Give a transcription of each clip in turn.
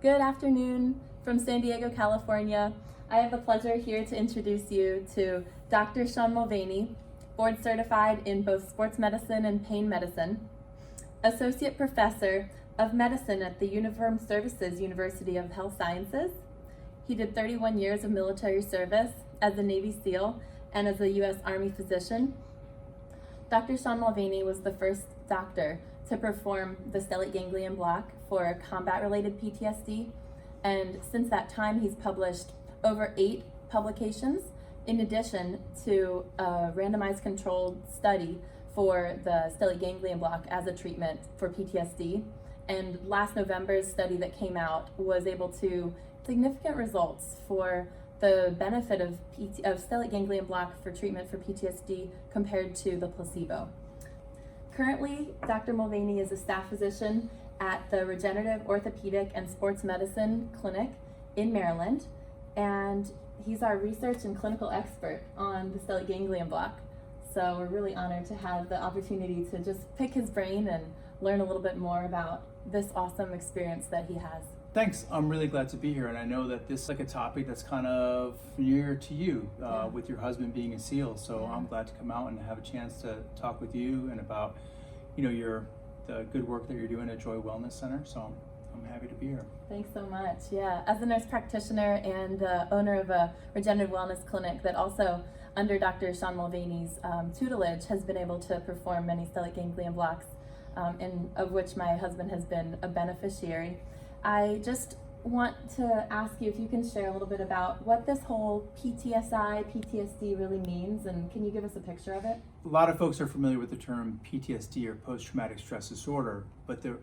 Good afternoon from San Diego, California. I have the pleasure here to introduce you to Dr. Mulvaney, board certified in both sports medicine and pain medicine, associate professor of medicine at the Uniformed Services University of Health Sciences. He did 31 years of military service as a Navy SEAL and as a U.S. Army physician. Dr. Mulvaney was the first doctor to perform the stellate ganglion block for combat-related PTSD, and since that time he's published over 8 publications in addition to a randomized controlled study for the stellate ganglion block as a treatment for PTSD. And last November's study that came out was able to significant results for the benefit of stellate ganglion block for treatment for PTSD compared to the placebo. Currently, Dr. Mulvaney is a staff physician at the Regenerative Orthopedic and Sports Medicine Clinic in Maryland, and he's our research and clinical expert on the stellate ganglion block. So we're really honored to have the opportunity to just pick his brain and learn a little bit more about this awesome experience that he has. Thanks. I'm really glad to be here, and I know that this is like a topic that's kind of near to you with your husband being a SEAL. So I'm glad to come out and have a chance to talk with you and about, the good work that you're doing at Joy Wellness Center. So I'm happy to be here. Thanks so much. Yeah, as a nurse practitioner and the owner of a regenerative wellness clinic that also under Dr. Mulvaney's tutelage has been able to perform many stellate ganglion blocks, and of which my husband has been a beneficiary. I just want to ask you if you can share a little bit about what this whole PTSD really means, and can you give us a picture of it? A lot of folks are familiar with the term PTSD or post-traumatic stress disorder, but the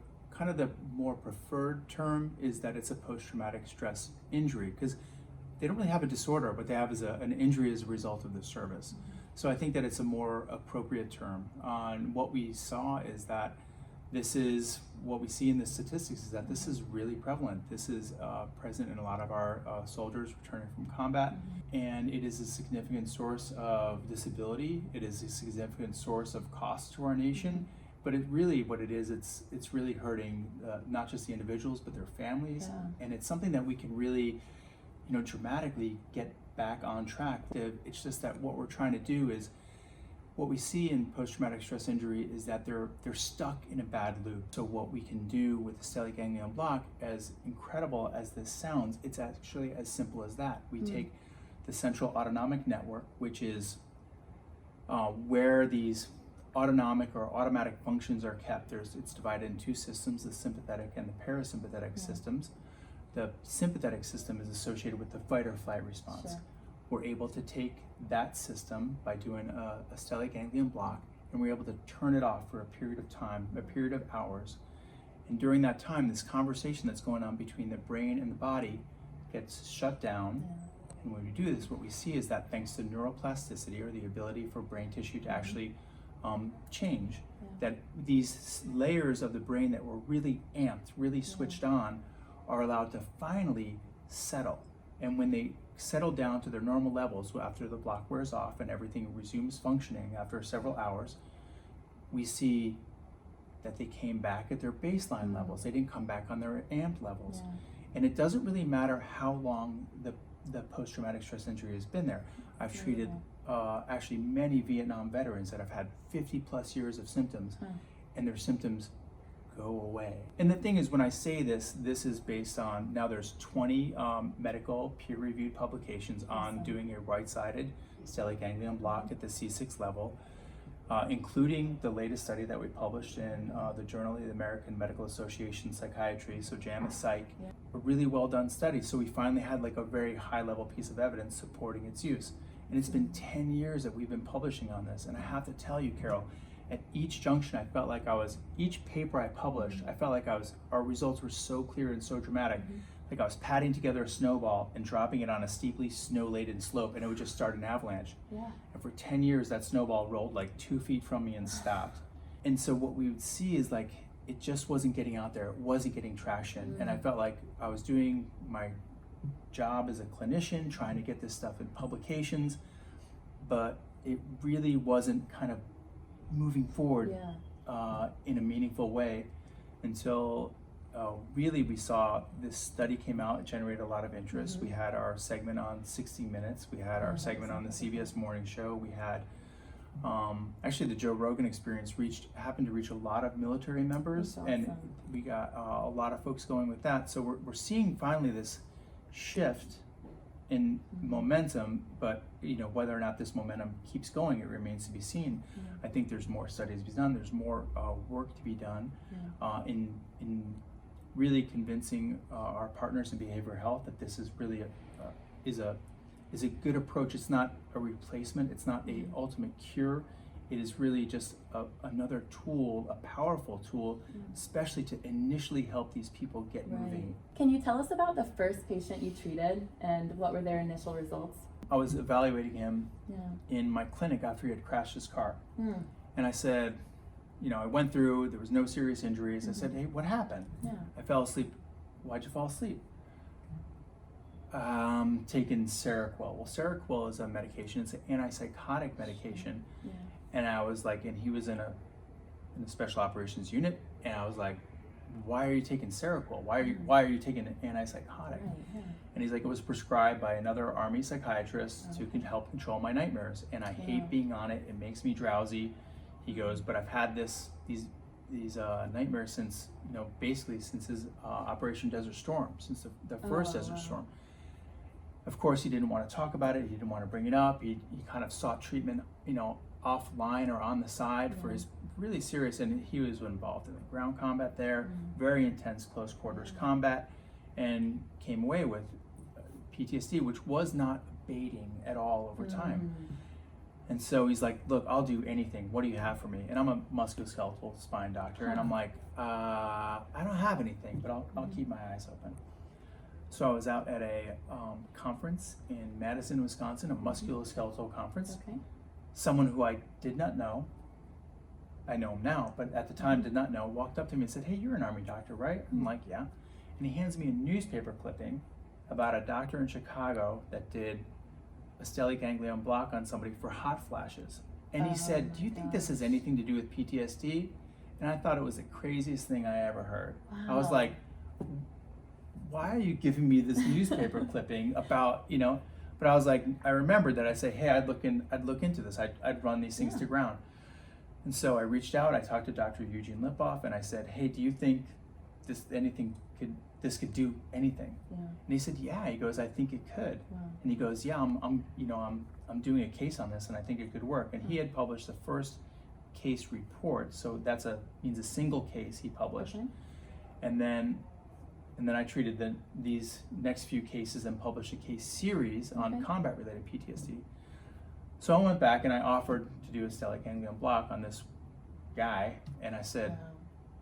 more preferred term is that it's a post-traumatic stress injury, because they don't really have a disorder, but they have an injury as a result of the service. So I think that it's a more appropriate term. And what we saw is that this is what we see in the statistics, is that this is really prevalent. This is present in a lot of our soldiers returning from combat, and it is a significant source of disability. It is a significant source of cost to our nation, but what it is, it's really hurting not just the individuals, but their families, and it's something that we can really, dramatically get back on track. It's just that what we're trying to do is, what we see in post-traumatic stress injury is that they're stuck in a bad loop. So what we can do with the stellate ganglion block, as incredible as this sounds, it's actually as simple as that. We take the central autonomic network, which is where these autonomic or automatic functions are kept. It's divided in 2 systems, the sympathetic and the parasympathetic systems. The sympathetic system is associated with the fight or flight response. Sure. We're able to take that system by doing a stellate ganglion block, and we're able to turn it off for a period of time, a period of hours. And during that time, this conversation that's going on between the brain and the body gets shut down. And when we do this, what we see is that thanks to neuroplasticity, or the ability for brain tissue to actually change, that these layers of the brain that were really amped, really switched on, are allowed to finally settle. And when they settle down to their normal levels after the block wears off and everything resumes functioning after several hours, we see that they came back at their baseline levels. They didn't come back on their amped levels. And it doesn't really matter how long the post-traumatic stress injury has been there. I've treated actually many Vietnam veterans that have had 50 plus years of symptoms, and their symptoms go away. And the thing is, when I say this is based on, now there's 20 medical peer-reviewed publications on doing a right-sided stellate ganglion block at the C6 level, including the latest study that we published in the Journal of the American Medical Association Psychiatry, so JAMA Psych, a really well done study. So we finally had like a very high level piece of evidence supporting its use. And it's been 10 years that we've been publishing on this. And I have to tell you, Carol, at each junction, I felt like each paper I published, I felt like our results were so clear and so dramatic. Like I was patting together a snowball and dropping it on a steeply snow-laden slope, and it would just start an avalanche. And for 10 years, that snowball rolled like 2 feet from me and stopped. And so what we would see is like, it just wasn't getting out there. It wasn't getting traction. And I felt like I was doing my job as a clinician, trying to get this stuff in publications, but it really wasn't kind of moving forward in a meaningful way until really we saw this study came out, it generated a lot of interest. Mm-hmm. We had our segment on 60 Minutes, we had our segment on the CBS Morning Show, we had actually the Joe Rogan Experience happened to reach a lot of military members. That's And awesome. we got a lot of folks going with that. So we're seeing finally this shift in momentum, but whether or not this momentum keeps going, it remains to be seen. Yeah. I think there's more studies to be done. There's more work to be done in really convincing our partners in behavioral health that this is really is a good approach. It's not a replacement. It's not a ultimate cure. It is really just another tool, a powerful tool, especially to initially help these people get moving. Can you tell us about the first patient you treated and what were their initial results? I was evaluating him in my clinic after he had crashed his car. And I said, I went through, there was no serious injuries. I said, hey, what happened? I fell asleep. Why'd you fall asleep? Taking Seroquel. Well, Seroquel is a medication. It's an antipsychotic medication. And I was like, and he was in a special operations unit, and I was like, why are you taking Seroquel? Why are you taking an antipsychotic? And he's like, it was prescribed by another Army psychiatrist to help control my nightmares, and I hate being on it. It makes me drowsy. He goes, but I've had these nightmares since basically since his Operation Desert Storm, since the first Desert Storm. Of course, he didn't want to talk about it. He didn't want to bring it up. He kind of sought treatment, offline or on the side for his really serious, and he was involved in the ground combat there, very intense close quarters combat, and came away with PTSD, which was not abating at all over time. And so he's like, look, I'll do anything. What do you have for me? And I'm a musculoskeletal spine doctor, and I'm like, I don't have anything, but I'll keep my eyes open. So I was out at a conference in Madison, Wisconsin, a musculoskeletal conference. Someone who I did not know, I know him now, but at the time did not know, walked up to me and said, hey, you're an Army doctor, right? I'm like, yeah. And he hands me a newspaper clipping about a doctor in Chicago that did a stellate ganglion block on somebody for hot flashes. And he said, do you think this has anything to do with PTSD? And I thought it was the craziest thing I ever heard. I was like, why are you giving me this newspaper clipping about, but I was like, I remembered that I said, hey, I'd look into this. I'd run these things to ground. And so I reached out, I talked to Dr. Eugene Lipoff, and I said, hey, do you think this could do anything? And he said, yeah. He goes, I think it could. And he goes, yeah, I'm doing a case on this, and I think it could work. And he had published the first case report, so means a single case he published. And then I treated these next few cases and published a case series on combat-related PTSD. So I went back and I offered to do a stellate ganglion block on this guy, and I said,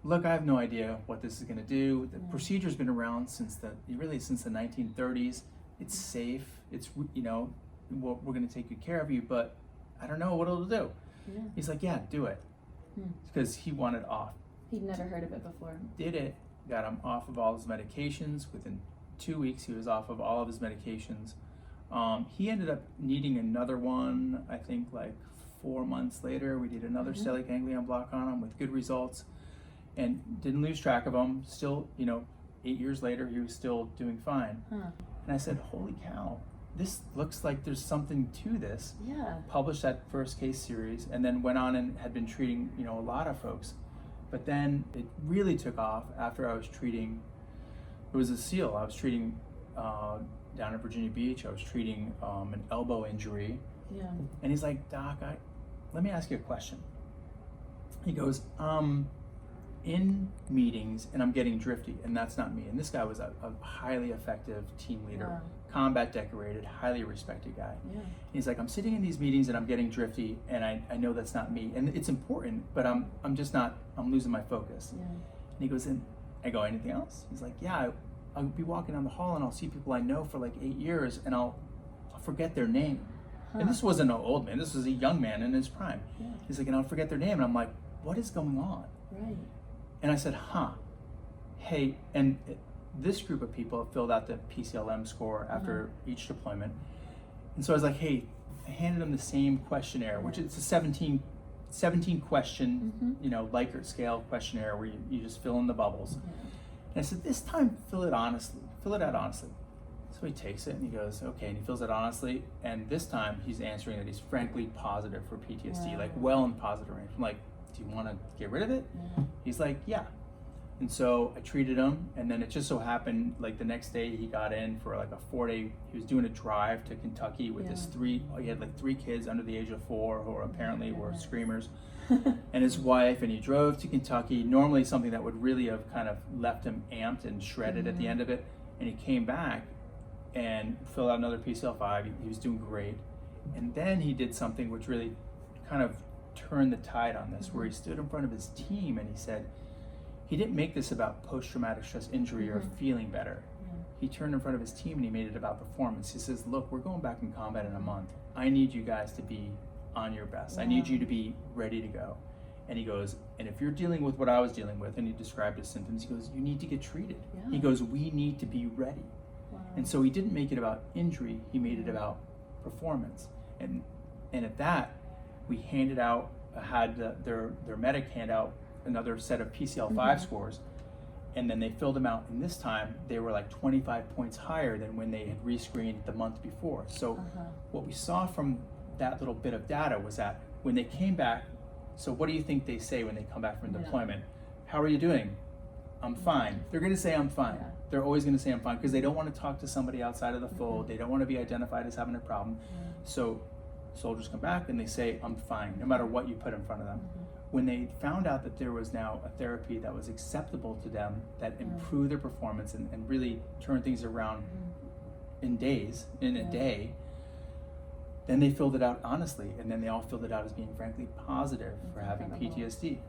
look, I have no idea what this is going to do. The procedure's been around since the 1930s. It's safe. It's, we're going to take good care of you, but I don't know what it'll do. He's like, yeah, do it. Because he wanted off. He'd never heard of it before. Did it. Got him off of all his medications. Within 2 weeks, he was off of all of his medications. He ended up needing another one, I think like 4 months later. We did another stellate ganglion block on him with good results, and didn't lose track of him. Still, 8 years later, he was still doing fine. And I said, holy cow, this looks like there's something to this. Published that first case series, and then went on and had been treating, a lot of folks. But then it really took off after I was treating, it was a SEAL. I was treating down at Virginia Beach. I was treating an elbow injury. And he's like, Doc, let me ask you a question. He goes, in meetings and I'm getting drifty, and that's not me. And this guy was a highly effective team leader, combat decorated, highly respected guy. He's like, I'm sitting in these meetings and I'm getting drifty, and I know that's not me, and it's important, but I'm losing my focus. And he goes, and I go, anything else? He's like, yeah, I'll be walking down the hall and I'll see people I know for like 8 years, and I'll forget their name. And this wasn't an old man, this was a young man in his prime. He's like, and I'll forget their name, and I'm like, what is going on? And I said, hey, and this group of people filled out the PCLM score after each deployment. And so I was like, hey, I handed them the same questionnaire, which is a 17 question, Likert scale questionnaire where you just fill in the bubbles. And I said, this time, fill it out honestly. So he takes it and he goes, okay, and he fills it honestly. And this time he's answering that he's frankly positive for PTSD, like well in positive range. I'm like, do you want to get rid of it? He's like, yeah. And so I treated him, and then it just so happened, like the next day he got in for like a 4-day, he was doing a drive to Kentucky with he had like 3 kids under the age of 4 who apparently were screamers, and his wife, and he drove to Kentucky, normally something that would really have kind of left him amped and shredded at the end of it, and he came back and filled out another PCL5, he was doing great, and then he did something which really kind of turned the tide on this, where he stood in front of his team and he said, he didn't make this about post-traumatic stress injury or feeling better. He turned in front of his team and he made it about performance. He says, look, we're going back in combat in a month. I need you guys to be on your best. I need you to be ready to go. And he goes, and if you're dealing with what I was dealing with, and he described his symptoms, he goes, you need to get treated. He goes, we need to be ready. And so he didn't make it about injury, he made it about performance. And at that, we handed out, had their medic hand out another set of PCL5 scores, and then they filled them out, and this time they were like 25 points higher than when they had rescreened the month before. So what we saw from that little bit of data was that when they came back, so what do you think they say when they come back from deployment? How are you doing? I'm fine. They're going to say I'm fine. They're always going to say I'm fine because they don't want to talk to somebody outside of the fold. They don't want to be identified as having a problem. So soldiers come back and they say I'm fine, no matter what you put in front of them. When they found out that there was now a therapy that was acceptable to them, that improved their performance and really turned things around in a day, then they filled it out honestly, and then they all filled it out as being frankly positive for having PTSD.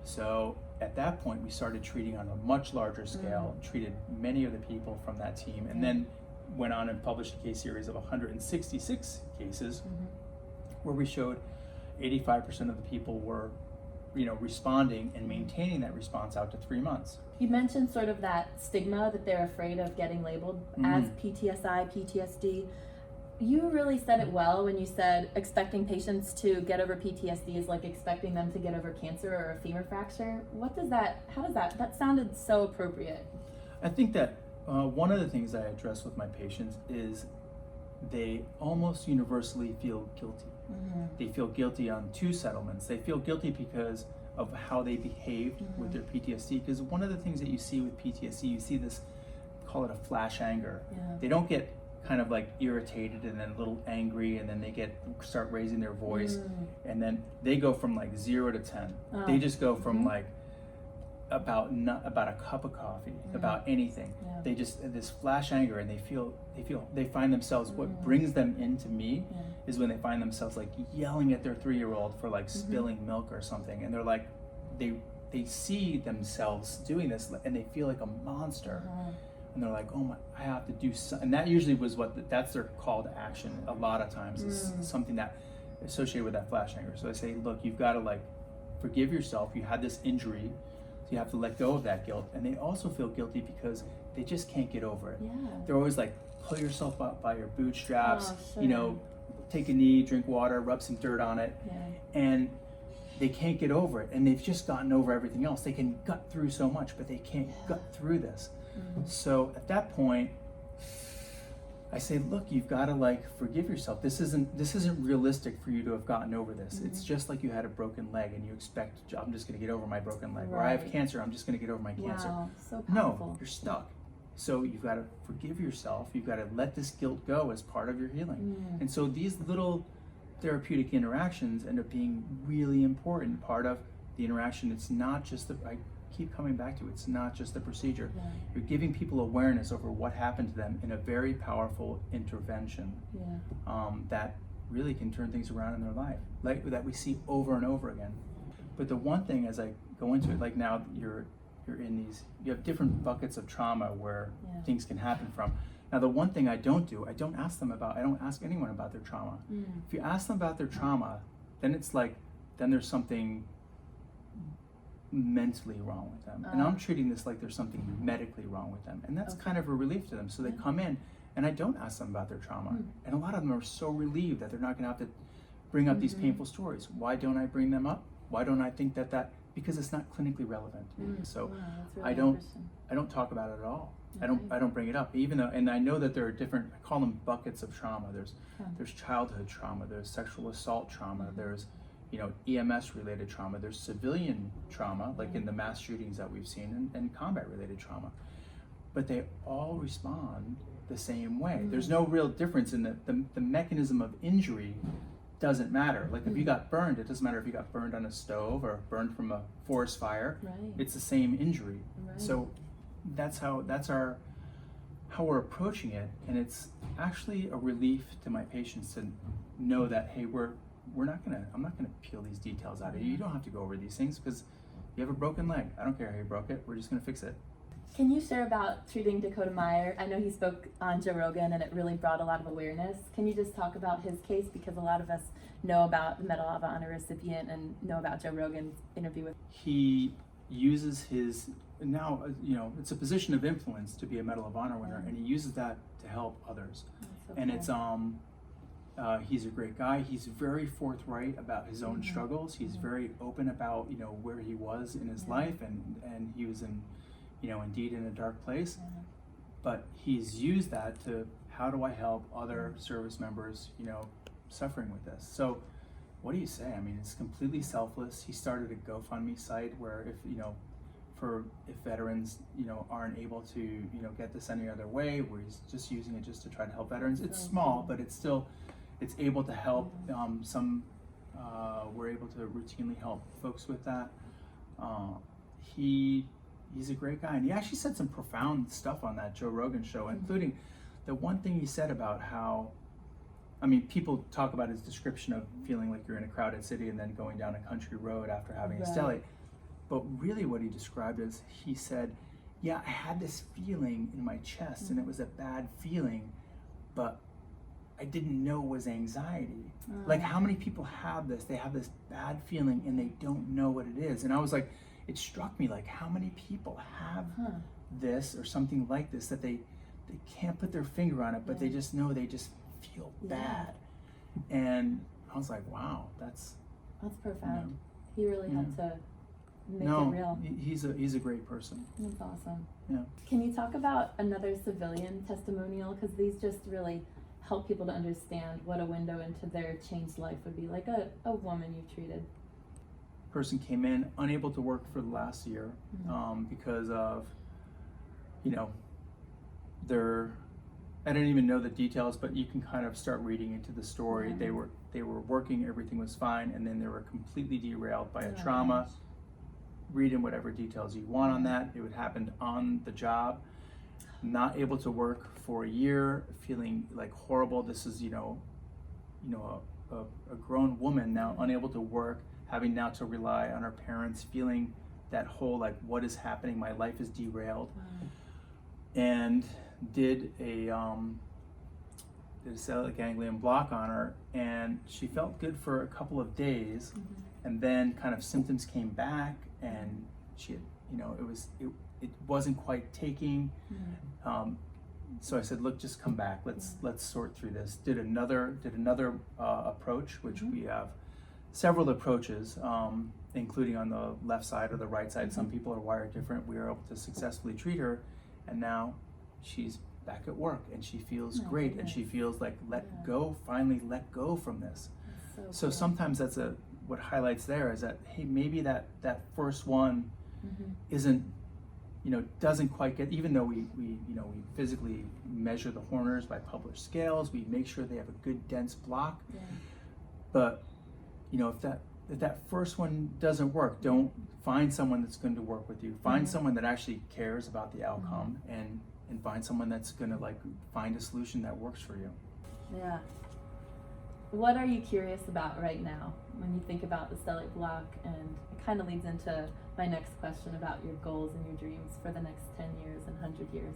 So at that point, we started treating on a much larger scale, treated many of the people from that team, and then went on and published a case series of 166 cases where we showed 85% of the people were responding and maintaining that response out to 3 months. You mentioned sort of that stigma that they're afraid of getting labeled as PTSI, PTSD. You really said it well when you said expecting patients to get over PTSD is like expecting them to get over cancer or a femur fracture. That sounded so appropriate. I think that one of the things I address with my patients is they almost universally feel guilty. They feel guilty on 2 settlements. They feel guilty because of how they behaved with their PTSD. Because one of the things that you see with PTSD, you see this, call it a flash anger. They don't get kind of like irritated and then a little angry, and then they start raising their voice, and then they go from like 0 to 10. They just go from like about a cup of coffee, about anything. They just this flash anger, and they find themselves, what brings them into me is when they find themselves like yelling at their 3-year-old for like spilling milk or something, and they're like they see themselves doing this and they feel like a monster. And they're like, oh my, I have to do something. And that usually was that's their call to action a lot of times, is something that associated with that flash anger. So I say, look, you've got to like forgive yourself. You had this injury, so you have to let go of that guilt. And they also feel guilty because they just can't get over it. They're always like, pull yourself up by your bootstraps, take a knee, drink water, rub some dirt on it. And they can't get over it. And they've just gotten over everything else. They can gut through so much, but they can't gut through this. So at that point, I say, look, you've got to like forgive yourself. This isn't realistic for you to have gotten over this. It's just like you had a broken leg and you expect, I'm just going to get over my broken leg, or I have cancer, I'm just going to get over my cancer. So powerful. No, you're stuck. So you've got to forgive yourself. You've got to let this guilt go as part of your healing. And so these little therapeutic interactions end up being really important part of the interaction. It's not just I keep coming back to, it's not just the procedure. You're giving people awareness over what happened to them in a very powerful intervention that really can turn things around in their life, like that we see over and over again. But the one thing, as I go into it, like now you're in these, you have different buckets of trauma where things can happen from. Now the one thing I don't ask anyone about their trauma. If you ask them about their trauma, then it's like, then there's something mentally wrong with them. And I'm treating this like there's something medically wrong with them. And that's kind of a relief to them. So they come in and I don't ask them about their trauma. And a lot of them are so relieved that they're not gonna have to bring up these painful stories. Why don't I bring them up? Why don't I think that because it's not clinically relevant to me. So Wow, that's really I don't interesting. I don't talk about it at all. Okay. I don't bring it up, even though, and I know that there are different, I call them buckets of trauma. Huh. There's childhood trauma, there's sexual assault trauma, Mhm. there's, you know, EMS related trauma, there's civilian trauma, like in the mass shootings that we've seen, and combat related trauma. But they all respond the same way. There's no real difference in the mechanism of injury doesn't matter. Like if you got burned, it doesn't matter if you got burned on a stove or burned from a forest fire. Right. It's the same injury. Right. So that's how we're approaching it, and it's actually a relief to my patients to know that, hey, I'm not gonna peel these details out of you. You don't have to go over these things because you have a broken leg. I don't care how you broke it. We're just gonna fix it. Can you share about treating Dakota Meyer? I know he spoke on Joe Rogan and it really brought a lot of awareness. Can you just talk about his case? Because a lot of us know about the Medal of Honor recipient and know about Joe Rogan's interview with. He uses his, now, you know, it's a position of influence to be a Medal of Honor winner, and he uses that to help others. So And cool. it's he's a great guy. He's very forthright about his own struggles. He's very open about, you know, where he was in his life, and he was in, you know, indeed in a dark place. But he's used that to, how do I help other service members, you know, suffering with this? So what do you say? I mean, it's completely selfless. He started a GoFundMe site where, if, you know, if veterans, you know, aren't able to, you know, get this any other way, where he's just using it just to try to help veterans. It's small, but it's still, it's able to help. We're able to routinely help folks with that. He's a great guy, and he actually said some profound stuff on that Joe Rogan show, including the one thing he said about how, I mean, people talk about his description of feeling like you're in a crowded city and then going down a country road after having a stellate. But really what he described is, he said, yeah, I had this feeling in my chest and it was a bad feeling, but I didn't know it was anxiety. Like, how many people have this? They have this bad feeling and they don't know what it is. And I was like, it struck me, like, how many people have this or something like this, that they can't put their finger on it, but they just know, they just feel bad. And I was like, wow, that's profound. He really had to make it real. He's a great person. That's awesome. Yeah. Can you talk about another civilian testimonial? Because these just really help people to understand what a window into their changed life would be, like a woman you've treated. Person came in unable to work for the last year because of, you know, I didn't even know the details, but you can kind of start reading into the story. They were working, everything was fine, and then they were completely derailed by a trauma. Read in whatever details you want on that. It would happen on the job. Not able to work for a year, feeling like horrible. This is, a grown woman now unable to work, having now to rely on her parents, feeling that whole, like, what is happening? My life is derailed. And did a stellate ganglion block on her, and she felt good for a couple of days, and then kind of symptoms came back, and she had, it wasn't quite taking. So I said, look, just come back. Let's sort through this. Did another approach, which we have several approaches, including on the left side or the right side. Some people are wired different. We were able to successfully treat her, and now she's back at work, and she feels great, and she feels like finally let go from this. So sometimes that's what highlights there is that, hey, maybe that first one isn't, doesn't quite get, even though we physically measure the Horners by published scales, we make sure they have a good dense block. But if that first one doesn't work, don't find someone that's going to work with you. Find someone that actually cares about the outcome, and find someone that's going to find a solution that works for you. Yeah. What are you curious about right now when you think about the stellate block? And it kind of leads into my next question about your goals and your dreams for the next 10 years and 100 years.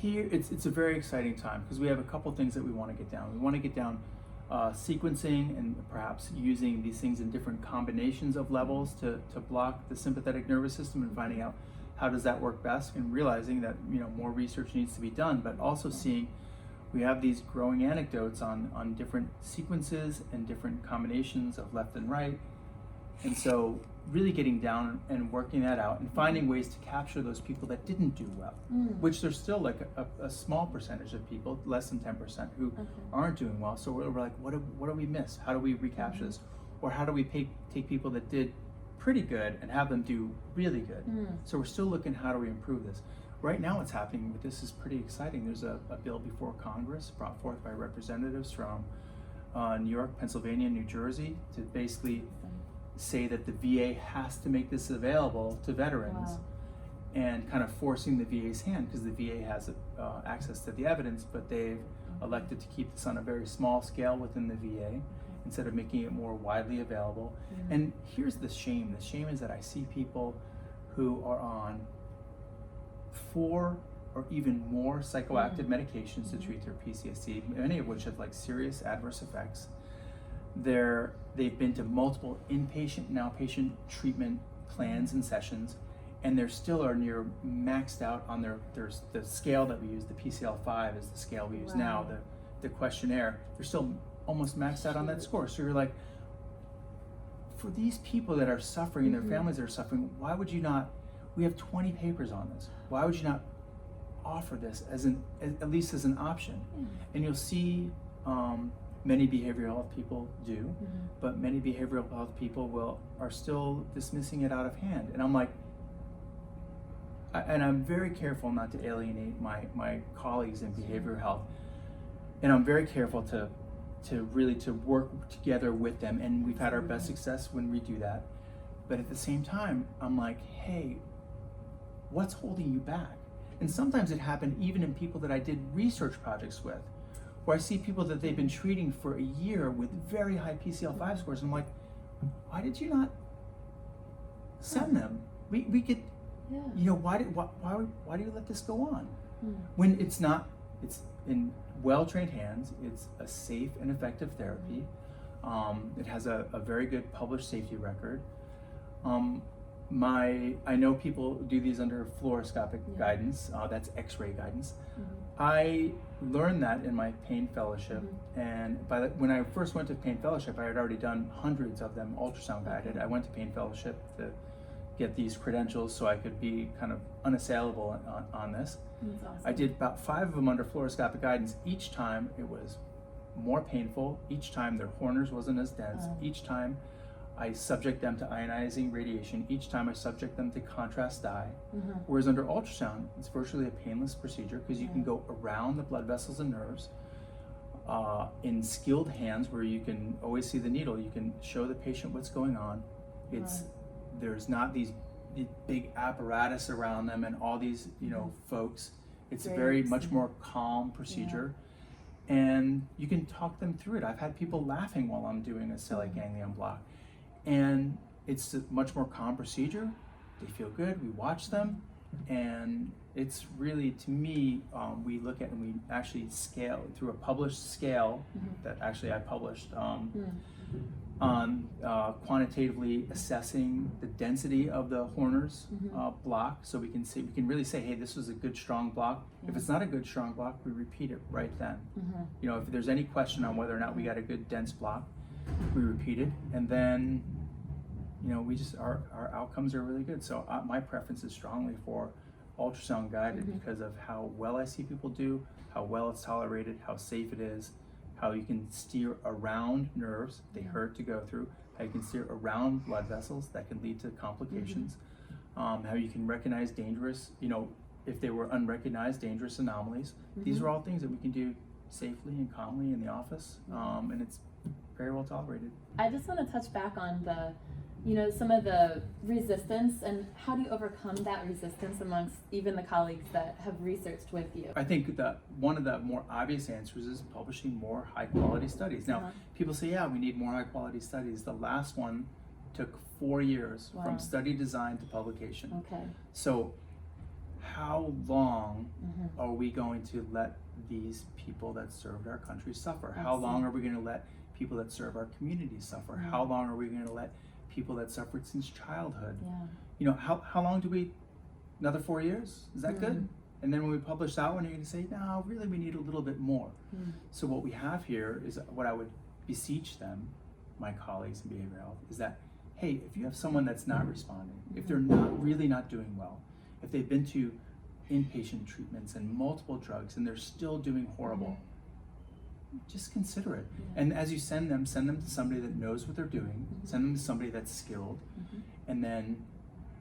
Here, it's a very exciting time because we have a couple things that we want to get down. We want to get down sequencing and perhaps using these things in different combinations of levels to block the sympathetic nervous system, and finding out how does that work best, and realizing that more research needs to be done, but also seeing we have these growing anecdotes on different sequences and different combinations of left and right, And so really getting down and working that out and finding ways to capture those people that didn't do well, which there's still like a small percentage of people, less than 10%, who aren't doing well. So we're like, what do we miss? How do we recapture this? Or how do we take people that did pretty good and have them do really good? So we're still looking, how do we improve this? Right now what's happening with this is pretty exciting. There's a bill before Congress brought forth by representatives from New York, Pennsylvania, New Jersey to basically say that the VA has to make this available to veterans, and kind of forcing the VA's hand, because the VA has access to the evidence, but they've elected to keep this on a very small scale within the VA instead of making it more widely available. And here's the shame. The shame is that I see people who are on 4 or even more psychoactive medications to treat their PTSD, many of which have like serious adverse effects. They've been to multiple inpatient and outpatient treatment plans and sessions, and they still are near maxed out on the scale that we use. The PCL-5 is the scale we use now, the questionnaire. They're still almost maxed out on that score. So you're like, for these people that are suffering and their families that are suffering, why would you not, we have 20 papers on this, why would you not offer this as at least as an option? And you'll see many behavioral health people do, but many behavioral health people are still dismissing it out of hand. And I'm like, and I'm very careful not to alienate my colleagues in behavioral health, and I'm very careful to work together with them, and we've had our best success when we do that. But at the same time, I'm like, hey, what's holding you back? And sometimes it happened even in people that I did research projects with, where I see people that they've been treating for a year with very high PCL-5 scores. And I'm like, why did you not send them? We could, you know, why do you let this go on? When it's in well-trained hands, it's a safe and effective therapy. It has a very good published safety record. I know people do these under fluoroscopic guidance, that's X-ray guidance. I learned that in my pain fellowship, and when I first went to pain fellowship, I had already done hundreds of them ultrasound guided. I went to pain fellowship to get these credentials so I could be kind of unassailable on this. That's awesome. I did about 5 of them under fluoroscopic guidance. Each time it was more painful. Each time their Horner's wasn't as dense. Each time I subject them to ionizing radiation. Each time I subject them to contrast dye. Whereas under ultrasound, it's virtually a painless procedure, because you can go around the blood vessels and nerves in skilled hands where you can always see the needle. You can show the patient what's going on. There's not these big apparatus around them and all these, folks. It's a very much more calm procedure. And you can talk them through it. I've had people laughing while I'm doing a stellate ganglion block. And it's a much more calm procedure. They feel good, we watch them, and it's really, to me, we look at and we actually scale through a published scale that actually I published on quantitatively assessing the density of the Horner's block, so we can really say, hey, this was a good strong block. If it's not a good strong block, we repeat it right then. If there's any question on whether or not we got a good dense block, we repeat it, and then we just our outcomes are really good. So my preference is strongly for ultrasound guided because of how well I see people do, how well it's tolerated, how safe it is, how you can steer around nerves they hurt to go through, how you can steer around blood vessels that can lead to complications, how you can recognize dangerous, if they were unrecognized dangerous anomalies. These are all things that we can do safely and calmly in the office, and it's very well tolerated. I just want to touch back on some of the resistance, and how do you overcome that resistance amongst even the colleagues that have researched with you? I think that one of the more obvious answers is publishing more high quality studies. Now, people say, yeah, we need more high quality studies. The last one took 4 years from study design to publication. So how long are we going to let these people that served our country suffer? How long are we going to let people that serve our communities suffer? How long are we going to let people that suffered since childhood? How long do we, another 4 years? Is that good? And then when we publish that one, you're going to say, no, really we need a little bit more. So what we have here is what I would beseech them, my colleagues in behavioral health, is that, hey, if you have someone that's not responding, if they're not doing well, if they've been to inpatient treatments and multiple drugs and they're still doing horrible, just consider it. And as you send them to somebody that knows what they're doing, send them to somebody that's skilled, and then,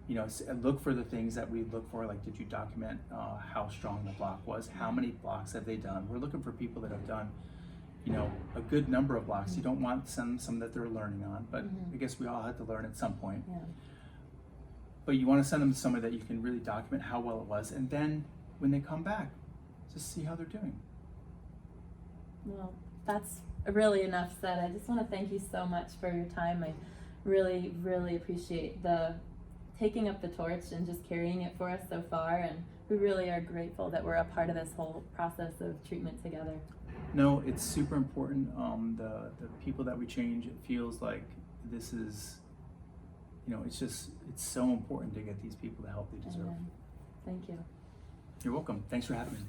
you know, look for the things that we look for, like, did you document how strong the block was? How many blocks have they done? We're looking for people that have done, you know, a good number of blocks. You don't want some that they're learning on, but I guess we all had to learn at some point. But you want to send them to somebody that you can really document how well it was, and then when they come back, just see how they're doing. Well, that's really enough said. I just want to thank you so much for your time. I really, really appreciate the taking up the torch and just carrying it for us so far, and we really are grateful that we're a part of this whole process of treatment together. No, it's super important. The people that we change, it feels like this is, you know, it's so important to get these people the help they deserve. Thank you. You're welcome. Thanks for having me.